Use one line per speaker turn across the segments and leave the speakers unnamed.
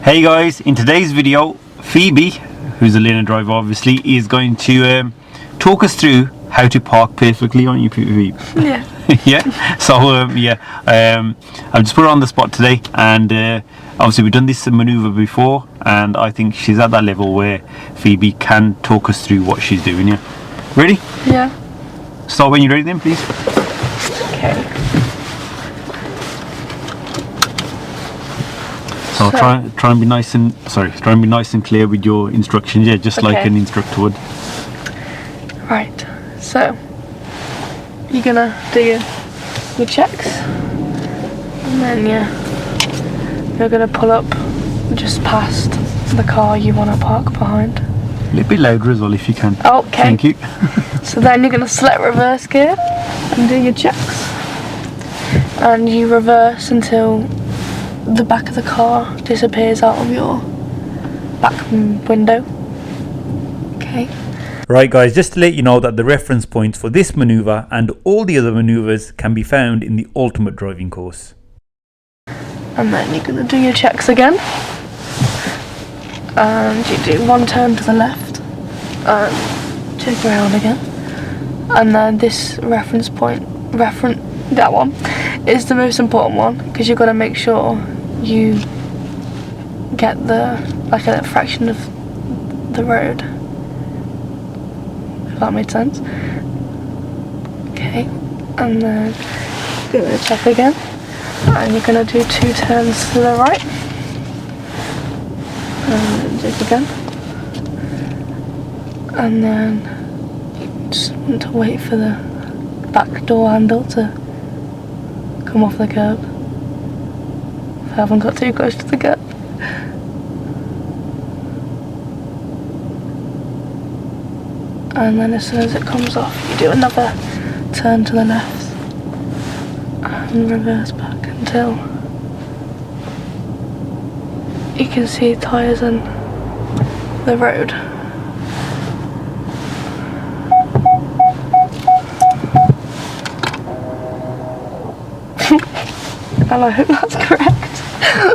Hey guys, in today's video, Phoebe, who's a learner driver obviously, is going to talk us through how to park perfectly on your Phoebe.
Yeah.
Yeah. So I've just put her on the spot today, and obviously we've done this maneuver before, and I think she's at that level where Phoebe can talk us through what she's doing. Yeah. Ready?
Yeah.
Start when you're ready then, please.
Okay.
So try and be nice and clear with your instructions. Yeah, just like
Okay.
an instructor would.
Right. So you're gonna do your checks, and then you're gonna pull up just past the car you want to park behind.
A little bit louder as well if you can.
Okay.
Thank you.
So then you're gonna select reverse gear and do your checks, and you reverse until the back of the car disappears out of your back window. Okay.
Right guys, just to let you know that the reference points for this maneuver and all the other maneuvers can be found in the Ultimate Driving course.
And then you're gonna do your checks again, and you do one turn to the left and check around again, and then this reference point, that one is the most important one, because you've got to make sure you get a fraction of the road, if that made sense. Okay, and then you're gonna check again, and you're gonna do 2 turns to the right, and check again, and then you just want to wait for the back door handle to come off the curb. I haven't got too close to the curb. And then as soon as it comes off, you do another turn to the left and reverse back until you can see tyres on the road. And I hope that's correct.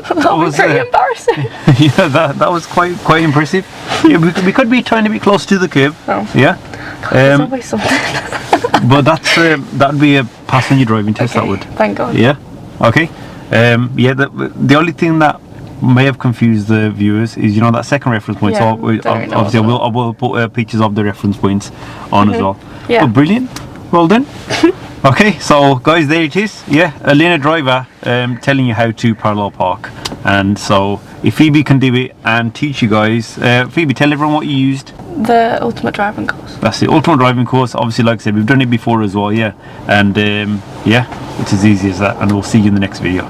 That was pretty embarrassing.
Yeah, that was quite impressive. Yeah, we could be trying to be close to the curb.
Oh.
Yeah.
There's always something.
But that'd be a pass on your driving test.
Okay,
That would.
thank God.
Yeah. Okay. Yeah. The only thing that may have confused the viewers is that second reference point.
Yeah,
So
don't really know
obviously
what's
I will put pictures of the reference points on as well.
Yeah.
Oh, brilliant. Well done. Okay, so guys, there it is. Yeah, a learner driver telling you how to parallel park. And so if Phoebe can do it and teach you guys, Phoebe, tell everyone what you used.
The Ultimate Driving course.
That's the Ultimate Driving course. Obviously, like I said, we've done it before as well. Yeah, and yeah, it's as easy as that. And we'll see you in the next video.